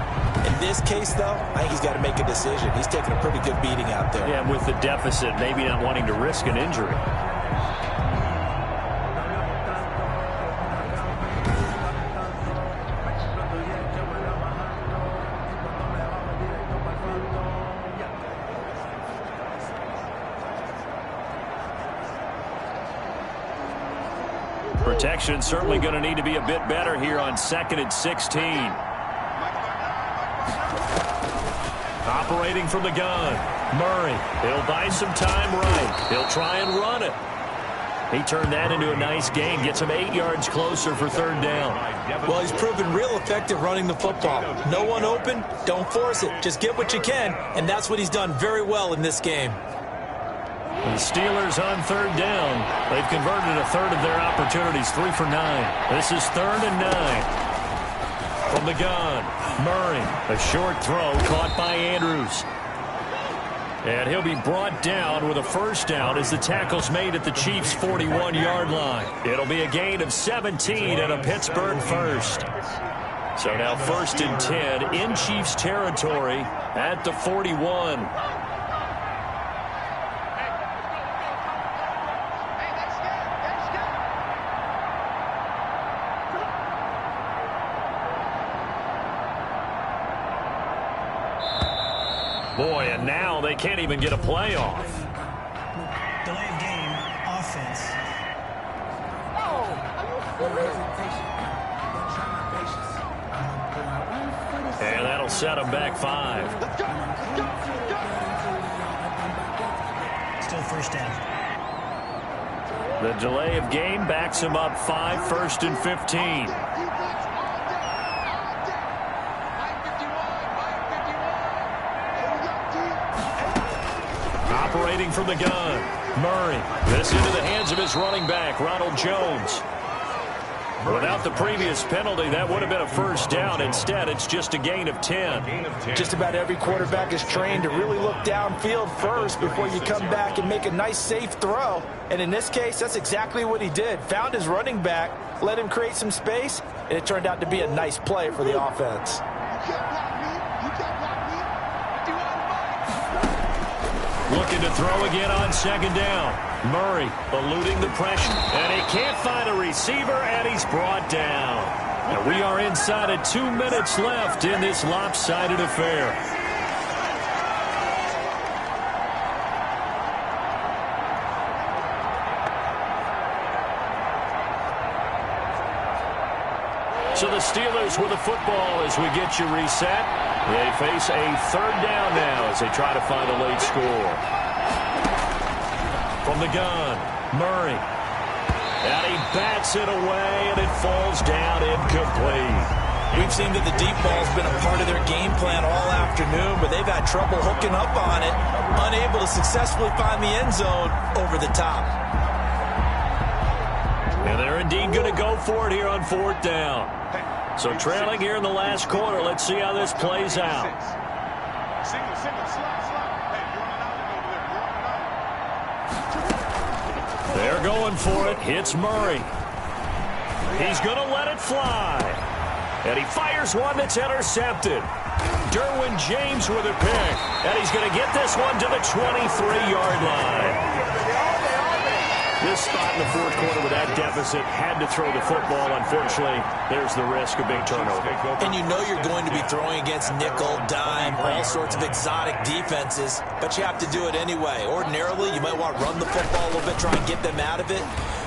In this case, though, I think he's got to make a decision. He's taking a pretty good beating out there. Yeah, with the deficit, maybe not wanting to risk an injury. Protection certainly going to need to be a bit better here on 2nd and 16. Operating from the gun, Murray. He'll buy some time right. He'll try and run it. He turned that into a nice gain. Gets him 8 yards closer for 3rd down. Well, he's proven real effective running the football. No one open, don't force it. Just get what you can, and that's what he's done very well in this game. The Steelers on 3rd down. They've converted a third of their opportunities, 3 for 9. This is 3rd and 9. From the gun, Murray. A short throw caught by Andrews. And he'll be brought down with a first down as the tackle's made at the Chiefs' 41-yard line. It'll be a gain of 17 and a Pittsburgh first. So now 1st and 10 in Chiefs territory at the 41. Boy, and now they can't even get a playoff. Delay of game, offense. And that'll set them back 5. Still first down. The delay of game backs him up 5, 1st and 15. Operating from the gun, Murray. This into the hands of his running back, Ronald Jones. Without the previous penalty, that would have been a first down. Instead, it's just a gain of 10. Just about every quarterback is trained to really look downfield first before you come back and make a nice, safe throw. And in this case, that's exactly what he did. Found his running back, let him create some space, and it turned out to be a nice play for the offense. Looking to throw again on 2nd down. Murray eluding the pressure. And he can't find a receiver, and he's brought down. And we are inside of 2 minutes left in this lopsided affair. So the Steelers with the football as we get you reset. They face a 3rd down now as they try to find a late score. From the gun, Murray. And he bats it away, and it falls down incomplete. We've seen that the deep ball's been a part of their game plan all afternoon, but they've had trouble hooking up on it, unable to successfully find the end zone over the top. And they're indeed going to go for it here on 4th down. So trailing here in the last quarter, let's see how this plays out. They're going for it. Hits Murray. He's going to let it fly. And he fires one that's intercepted. Derwin James with a pick. And he's going to get this one to the 23-yard line. This spot in the fourth quarter with that deficit had to throw the football. Unfortunately, there's the risk of big turnover. And you know you're going to be throwing against nickel, dime, all sorts of exotic defenses, but you have to do it anyway. Ordinarily, you might want to run the football a little bit, try and get them out of it.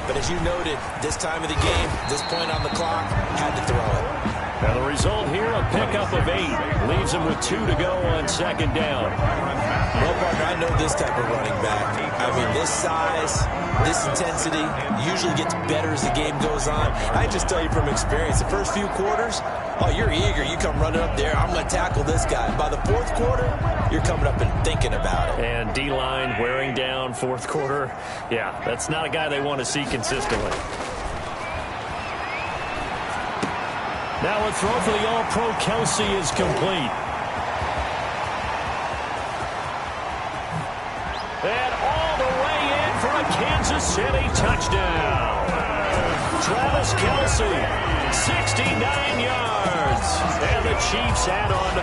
But as you noted, this time of the game, this point on the clock, had to throw it. Now the result here, a pickup of 8. Leaves him with 2 to go on second down. Well, partner, I know this type of running back. I mean, this size, this intensity usually gets better as the game goes on. I just tell you from experience, the first few quarters, oh, you're eager. You come running up there, I'm going to tackle this guy. By the fourth quarter, you're coming up and thinking about it. And D-line wearing down fourth quarter. Yeah, that's not a guy they want to see consistently. Now a throw for the All-Pro Kelsey is complete. And all the way in for a Kansas City touchdown. Travis Kelsey, 69 yards. And the Chiefs add on to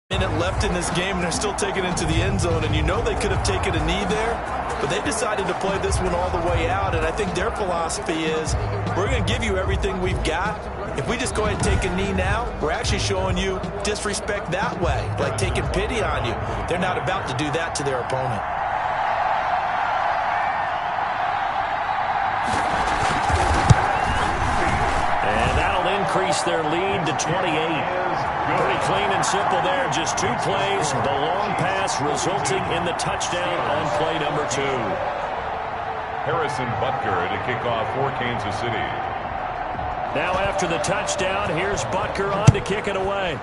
the minute left in this game, and they're still taking it to the end zone. And you know they could have taken a knee there, but they decided to play this one all the way out. And I think their philosophy is, we're going to give you everything we've got. If we just go ahead and take a knee now, we're actually showing you disrespect that way, like taking pity on you. They're not about to do that to their opponent. And that'll increase their lead to 28. Pretty clean and simple there. Just 2 plays. The long pass resulting in the touchdown on play number 2. Harrison Butker to kick off for Kansas City. Now after the touchdown, here's Butker on to kick it away.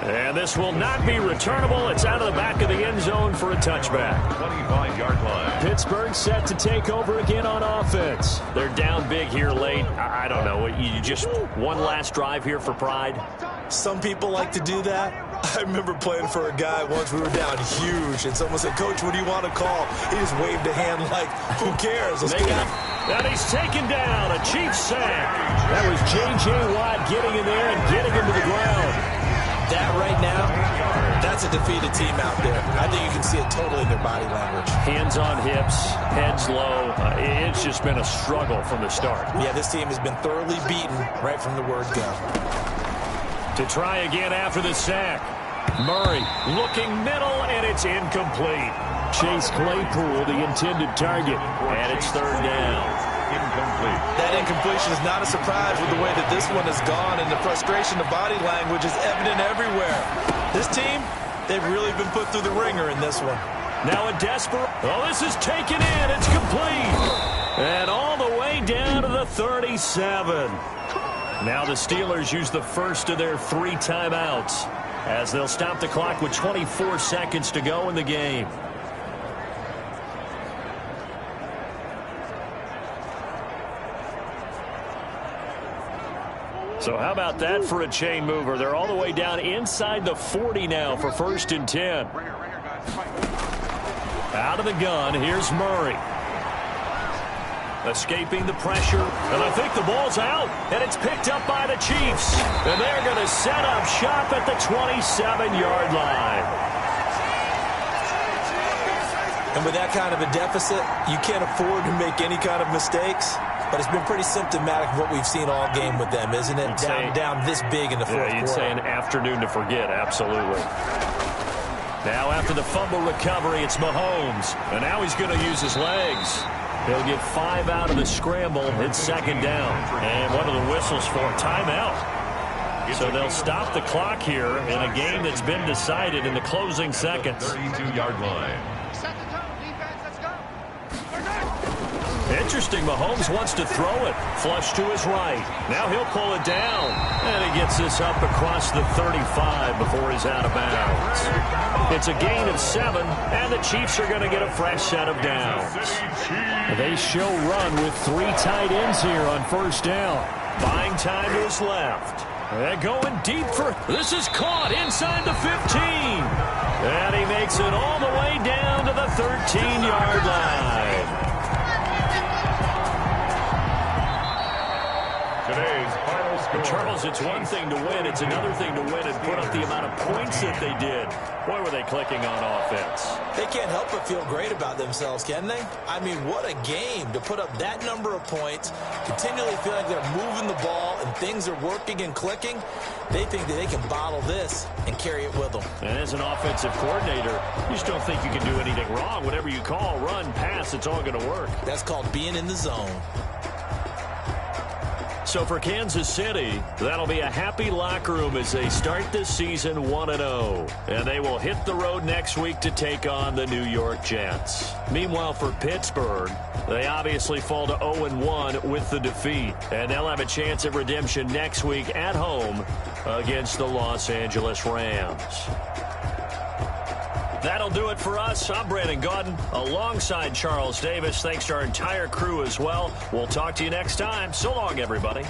And this will not be returnable. It's out of the back of the end zone for a touchback. 25-yard line. Pittsburgh set to take over again on offense. They're down big here late. I don't know. You just one last drive here for pride? Some people like to do that. I remember playing for a guy once. We were down huge, and someone said, "Coach, what do you want to call?" He just waved a hand like, who cares? Let's get it. And he's taken down. A Chiefs sack. That was J.J. Watt getting in there and getting him to the ground. That right now, that's a defeated team out there. I think you can see it totally in their body language. Hands on hips, heads low. It's just been a struggle from the start. Yeah, this team has been thoroughly beaten right from the word go. To try again after the sack. Murray looking middle, and it's incomplete. Chase Claypool, the intended target, and it's third down. Incomplete. That incompletion is not a surprise with the way that this one has gone, and the frustration of body language is evident everywhere. This team, they've really been put through the ringer in this one. Now a desperate. Oh, this is taken in. It's complete. And all the way down to the 37. Now the Steelers use the first of their 3 timeouts as they'll stop the clock with 24 seconds to go in the game. So how about that for a chain mover? They're all the way down inside the 40 now for 1st and 10. Out of the gun, here's Murray. Escaping the pressure, and I think the ball's out, and it's picked up by the Chiefs. And they're going to set up shop at the 27-yard line. And with that kind of a deficit, you can't afford to make any kind of mistakes. But it's been pretty symptomatic of what we've seen all game with them, isn't it? Down this big in the fourth quarter. You'd say an afternoon to forget, absolutely. Now after the fumble recovery, it's Mahomes. And now he's going to use his legs. He'll get 5 out of the scramble. It's second down. And what are the whistles for? Timeout. So they'll stop the clock here in a game that's been decided in the closing seconds. 32-yard line. Interesting, Mahomes wants to throw it. Flush to his right. Now he'll pull it down. And he gets this up across the 35 before he's out of bounds. It's a gain of 7, and the Chiefs are going to get a fresh set of downs. They show run with 3 tight ends here on first down. Buying time to his left. They're going deep for... This is caught inside the 15. And he makes it all the way down to the 13-yard line. it's one thing to win. It's another thing to win and put up the amount of points that they did. Boy, were they clicking on offense. They can't help but feel great about themselves, can they? I mean, what a game to put up that number of points, continually feel like they're moving the ball and things are working and clicking. They think that they can bottle this and carry it with them. And as an offensive coordinator, you just don't think you can do anything wrong. Whatever you call, run, pass, it's all going to work. That's called being in the zone. So for Kansas City, that'll be a happy locker room as they start this season 1-0. And they will hit the road next week to take on the New York Jets. Meanwhile, for Pittsburgh, they obviously fall to 0-1 with the defeat. And they'll have a chance at redemption next week at home against the Los Angeles Rams. That'll do it for us. I'm Brandon Gaudin alongside Charles Davis. Thanks to our entire crew as well. We'll talk to you next time. So long, everybody.